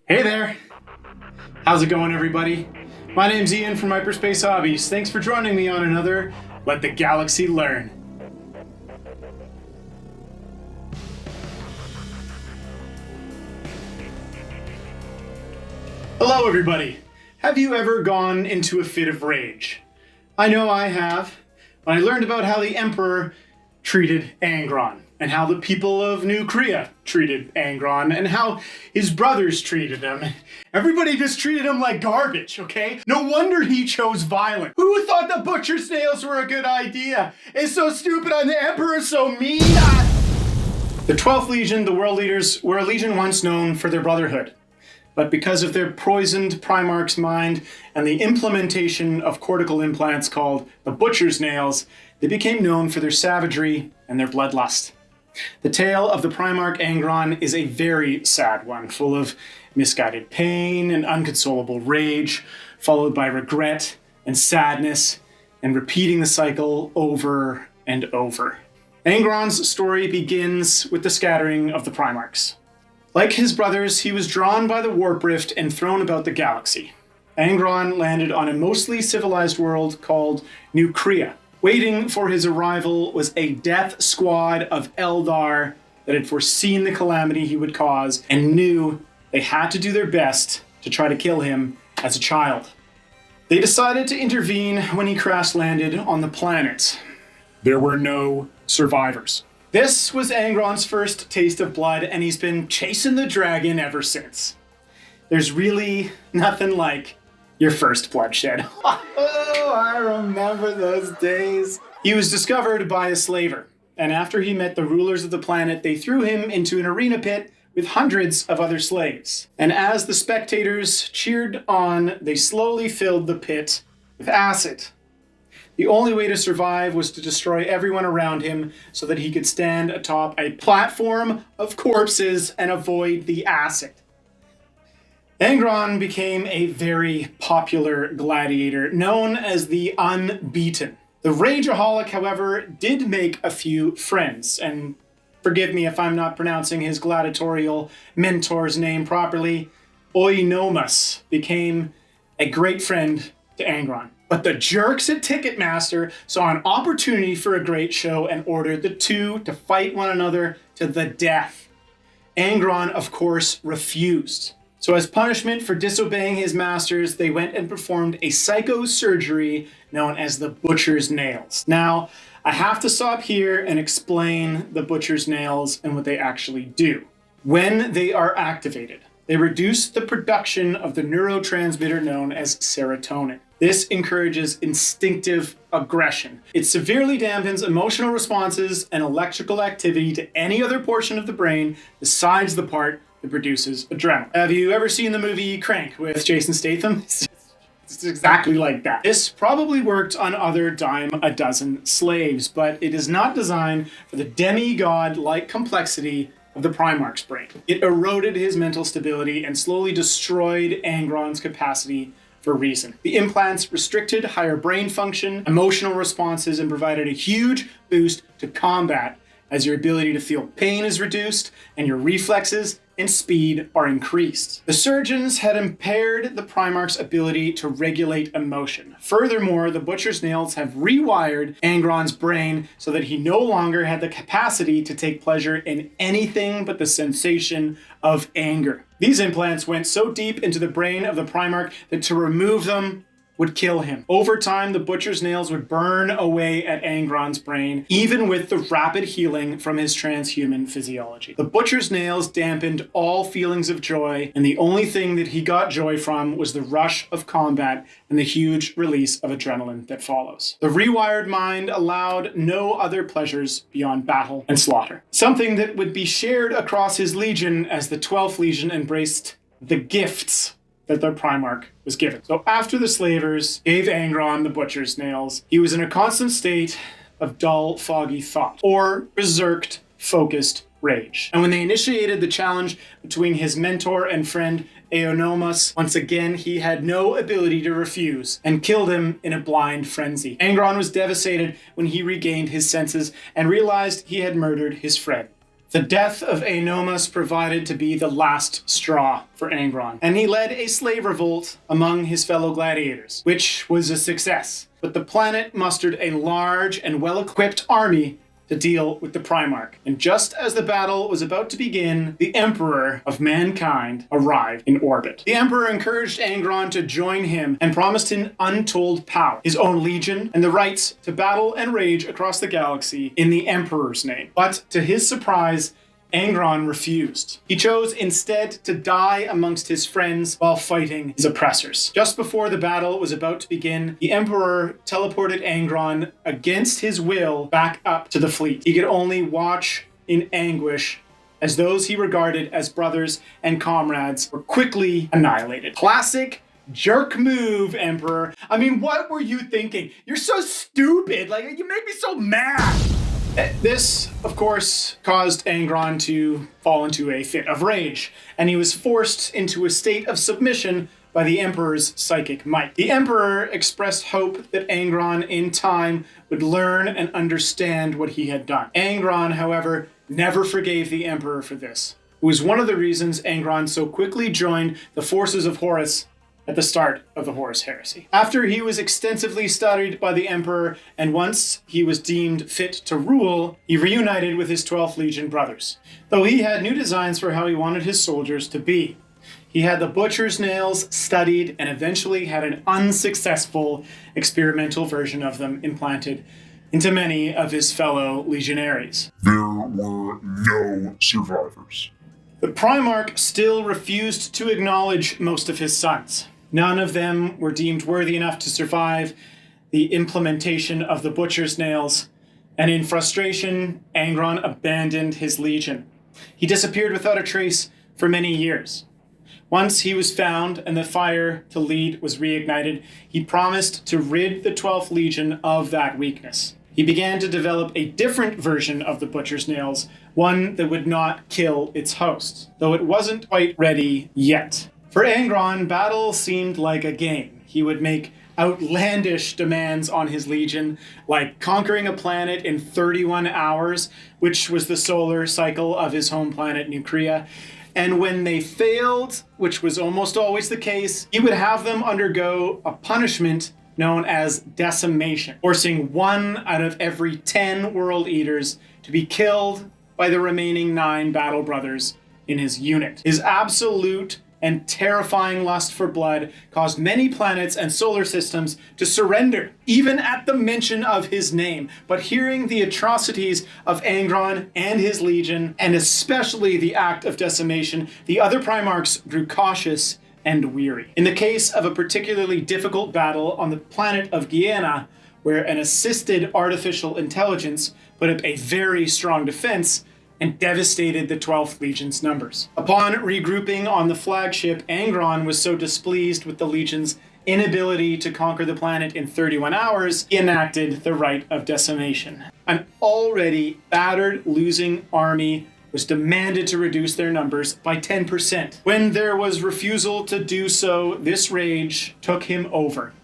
Hey there! How's it going, everybody? My name's Ian from Hyperspace Hobbies. Thanks for joining me on another Let the Galaxy Learn. Hello, everybody. Have you ever gone into a fit of rage? I know I have. When I learned about how the Emperor treated Angron, and how the people of New Korea treated Angron, and how his brothers treated him. Everybody just treated him like garbage, okay? No wonder he chose violence. Who thought the butcher snails were a good idea? It's so stupid and the Emperor's so mean. The 12th Legion, the world leaders, were a legion once known for their brotherhood. But because of their poisoned Primarch's mind and the implementation of cortical implants called the butcher's nails, they became known for their savagery and their bloodlust. The tale of the Primarch Angron is a very sad one, full of misguided pain and unconsolable rage, followed by regret and sadness, and repeating the cycle over and over. Angron's story begins with the scattering of the Primarchs. Like his brothers, he was drawn by the warp rift and thrown about the galaxy. Angron landed on a mostly civilized world called New Korea. Waiting for his arrival was a death squad of Eldar that had foreseen the calamity he would cause and knew they had to do their best to try to kill him as a child. They decided to intervene when he crash-landed on the planet. There were no survivors. This was Angron's first taste of blood, and he's been chasing the dragon ever since. There's really nothing like your first bloodshed. Oh, I remember those days. He was discovered by a slaver, and after he met the rulers of the planet, they threw him into an arena pit with hundreds of other slaves. And as the spectators cheered on, they slowly filled the pit with acid. The only way to survive was to destroy everyone around him so that he could stand atop a platform of corpses and avoid the acid. Angron became a very popular gladiator, known as the Unbeaten. The Rageaholic, however, did make a few friends, and forgive me if I'm not pronouncing his gladiatorial mentor's name properly. Oinomus became a great friend to Angron. But the jerks at Ticketmaster saw an opportunity for a great show and ordered the two to fight one another to the death. Angron, of course, refused. So as punishment for disobeying his masters, they went and performed a psychosurgery known as the butcher's nails. Now, I have to stop here and explain the butcher's nails and what they actually do. When they are activated, they reduce the production of the neurotransmitter known as serotonin. This encourages instinctive aggression. It severely dampens emotional responses and electrical activity to any other portion of the brain besides the part that produces adrenaline. Have you ever seen the movie Crank with Jason Statham? It's exactly like that. This probably worked on other dime a dozen slaves, but it is not designed for the demigod-like complexity of the Primarch's brain. It eroded his mental stability and slowly destroyed Angron's capacity for reason. The implants restricted higher brain function, emotional responses, and provided a huge boost to combat as your ability to feel pain is reduced and your reflexes and speed are increased. The surgeons had impaired the Primarch's ability to regulate emotion. Furthermore, the butcher's nails have rewired Angron's brain so that he no longer had the capacity to take pleasure in anything but the sensation of anger. These implants went so deep into the brain of the Primarch that to remove them would kill him. Over time, the butcher's nails would burn away at Angron's brain, even with the rapid healing from his transhuman physiology. The butcher's nails dampened all feelings of joy, and the only thing that he got joy from was the rush of combat and the huge release of adrenaline that follows. The rewired mind allowed no other pleasures beyond battle and slaughter, something that would be shared across his legion as the 12th Legion embraced the gifts that their Primarch was given. So after the slavers gave Angron the butcher's nails, he was in a constant state of dull, foggy thought, or berserked, focused rage. And when they initiated the challenge between his mentor and friend Oinomus, once again he had no ability to refuse and killed him in a blind frenzy. Angron was devastated when he regained his senses and realized he had murdered his friend. The death of Aenomas provided to be the last straw for Angron, and he led a slave revolt among his fellow gladiators, which was a success. But the planet mustered a large and well-equipped army to deal with the Primarch. And just as the battle was about to begin, the Emperor of mankind arrived in orbit. The Emperor encouraged Angron to join him and promised him untold power, his own legion, and the rights to battle and rage across the galaxy in the Emperor's name. But to his surprise, Angron refused. He chose instead to die amongst his friends while fighting his oppressors. Just before the battle was about to begin, the Emperor teleported Angron against his will back up to the fleet. He could only watch in anguish as those he regarded as brothers and comrades were quickly annihilated. Classic jerk move, Emperor. I mean, what were you thinking? You're so stupid. Like, you make me so mad. This, of course, caused Angron to fall into a fit of rage, and he was forced into a state of submission by the Emperor's psychic might. The Emperor expressed hope that Angron, in time, would learn and understand what he had done. Angron, however, never forgave the Emperor for this. It was one of the reasons Angron so quickly joined the forces of Horus at the start of the Horus Heresy. After he was extensively studied by the Emperor, and once he was deemed fit to rule, he reunited with his 12th Legion brothers, though he had new designs for how he wanted his soldiers to be. He had the butcher's nails studied and eventually had an unsuccessful experimental version of them implanted into many of his fellow legionaries. There were no survivors. The Primarch still refused to acknowledge most of his sons. None of them were deemed worthy enough to survive the implementation of the butcher's nails, and in frustration, Angron abandoned his legion. He disappeared without a trace for many years. Once he was found and the fire to lead was reignited, he promised to rid the 12th Legion of that weakness. He began to develop a different version of the butcher's nails, one that would not kill its host, though it wasn't quite ready yet. For Angron, battle seemed like a game. He would make outlandish demands on his legion, like conquering a planet in 31 hours, which was the solar cycle of his home planet, Nucrea. And when they failed, which was almost always the case, he would have them undergo a punishment known as decimation, forcing 1 out of every 10 World Eaters to be killed by the remaining 9 battle brothers in his unit. His absolute and terrifying lust for blood caused many planets and solar systems to surrender, even at the mention of his name. But hearing the atrocities of Angron and his legion, and especially the act of decimation, the other Primarchs grew cautious and weary. In the case of a particularly difficult battle on the planet of Guyana, where an assisted artificial intelligence put up a very strong defense and devastated the 12th Legion's numbers. Upon regrouping on the flagship, Angron was so displeased with the Legion's inability to conquer the planet in 31 hours, he enacted the Rite of Decimation. An already battered, losing army was demanded to reduce their numbers by 10%. When there was refusal to do so, this rage took him over,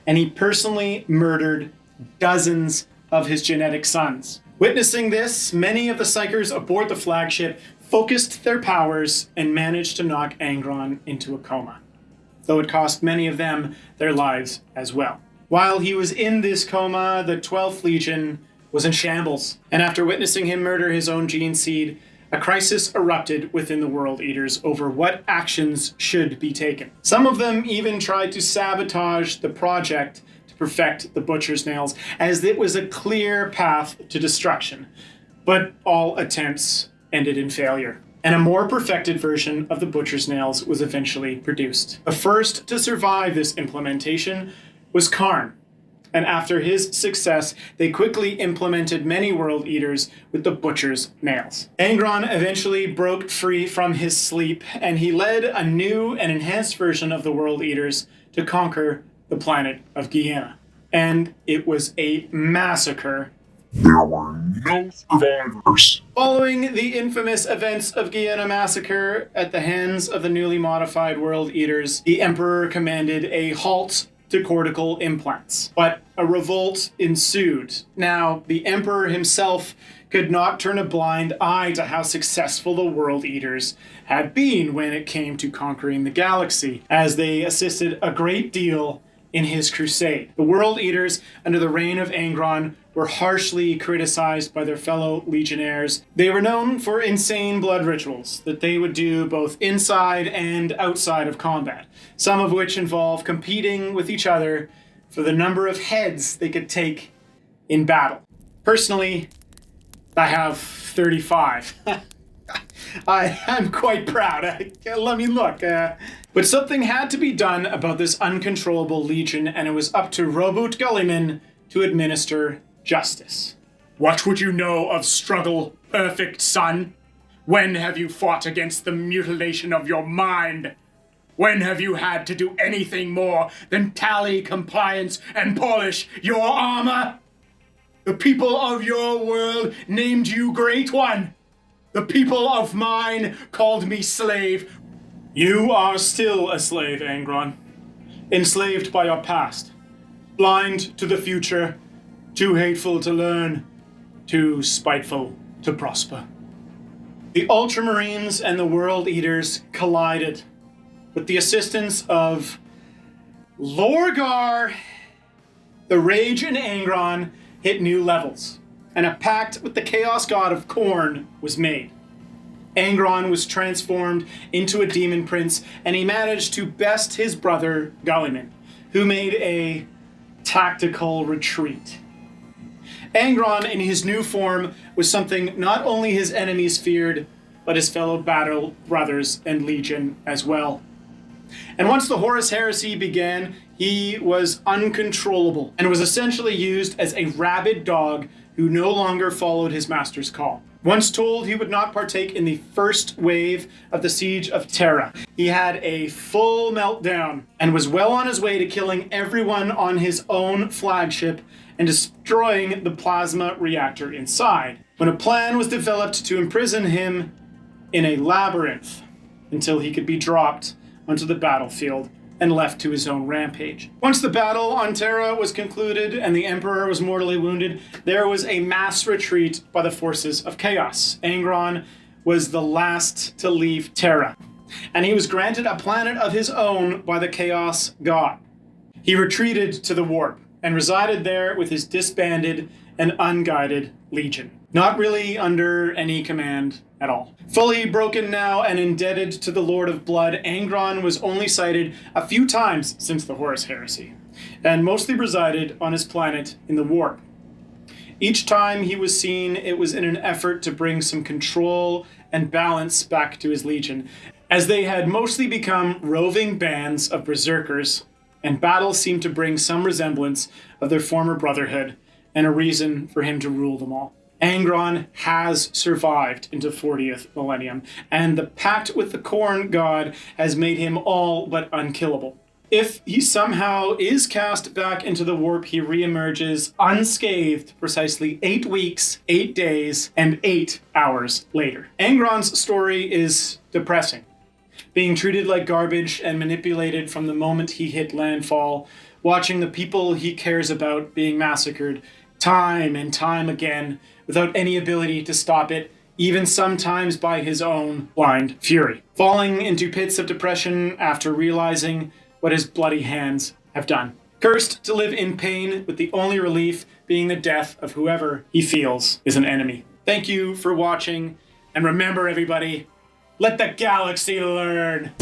and he personally murdered dozens of his genetic sons. Witnessing this, many of the Psykers aboard the flagship focused their powers and managed to knock Angron into a coma, though it cost many of them their lives as well. While he was in this coma, the 12th Legion was in shambles, and after witnessing him murder his own gene seed, a crisis erupted within the World Eaters over what actions should be taken. Some of them even tried to sabotage the project perfect the butcher's nails, as it was a clear path to destruction. But all attempts ended in failure, and a more perfected version of the butcher's nails was eventually produced. The first to survive this implementation was Karn, and after his success, they quickly implemented many World Eaters with the butcher's nails. Angron eventually broke free from his sleep, and he led a new and enhanced version of the World Eaters to conquer the planet of Guyana. And it was a massacre. There were no survivors. Following the infamous events of Guyana Massacre at the hands of the newly modified World Eaters, the Emperor commanded a halt to cortical implants. But a revolt ensued. Now, the Emperor himself could not turn a blind eye to how successful the World Eaters had been when it came to conquering the galaxy, as they assisted a great deal in his crusade. The World Eaters, under the reign of Angron, were harshly criticized by their fellow legionnaires. They were known for insane blood rituals that they would do both inside and outside of combat, some of which involve competing with each other for the number of heads they could take in battle. Personally, I have 35. I'm quite proud. Let me look. But something had to be done about this uncontrollable legion, and it was up to Robot Gulliman to administer justice. What would you know of struggle, perfect son? When have you fought against the mutilation of your mind? When have you had to do anything more than tally compliance and polish your armor? The people of your world named you Great One. The people of mine called me slave. You are still a slave, Angron. Enslaved by your past. Blind to the future. Too hateful to learn. Too spiteful to prosper. The Ultramarines and the World Eaters collided with the assistance of Lorgar. The rage in Angron hit new levels, and a pact with the Chaos God of Khorne was made. Angron was transformed into a demon prince, and he managed to best his brother Gulliman, who made a tactical retreat. Angron, in his new form, was something not only his enemies feared, but his fellow battle brothers and legion as well. And once the Horus Heresy began, he was uncontrollable and was essentially used as a rabid dog who no longer followed his master's call. Once told he would not partake in the first wave of the siege of Terra, he had a full meltdown and was well on his way to killing everyone on his own flagship and destroying the plasma reactor inside, when a plan was developed to imprison him in a labyrinth until he could be dropped onto the battlefield and left to his own rampage. Once the battle on Terra was concluded and the Emperor was mortally wounded, there was a mass retreat by the forces of Chaos. Angron was the last to leave Terra, and he was granted a planet of his own by the Chaos God. He retreated to the Warp and resided there with his disbanded and unguided legion, not really under any command at all. Fully broken now and indebted to the Lord of Blood, Angron was only sighted a few times since the Horus Heresy, and mostly resided on his planet in the Warp. Each time he was seen, it was in an effort to bring some control and balance back to his legion, as they had mostly become roving bands of berserkers, and battle seemed to bring some resemblance of their former brotherhood and a reason for him to rule them all. Angron has survived into 40th millennium, and the pact with the Khorne god has made him all but unkillable. If he somehow is cast back into the Warp, he reemerges unscathed precisely 8 weeks, 8 days, and 8 hours later. Angron's story is depressing. Being treated like garbage and manipulated from the moment he hit landfall, watching the people he cares about being massacred time and time again without any ability to stop it, even sometimes by his own blind fury. Falling into pits of depression after realizing what his bloody hands have done. Cursed to live in pain, with the only relief being the death of whoever he feels is an enemy. Thank you for watching, and remember everybody, let the galaxy learn!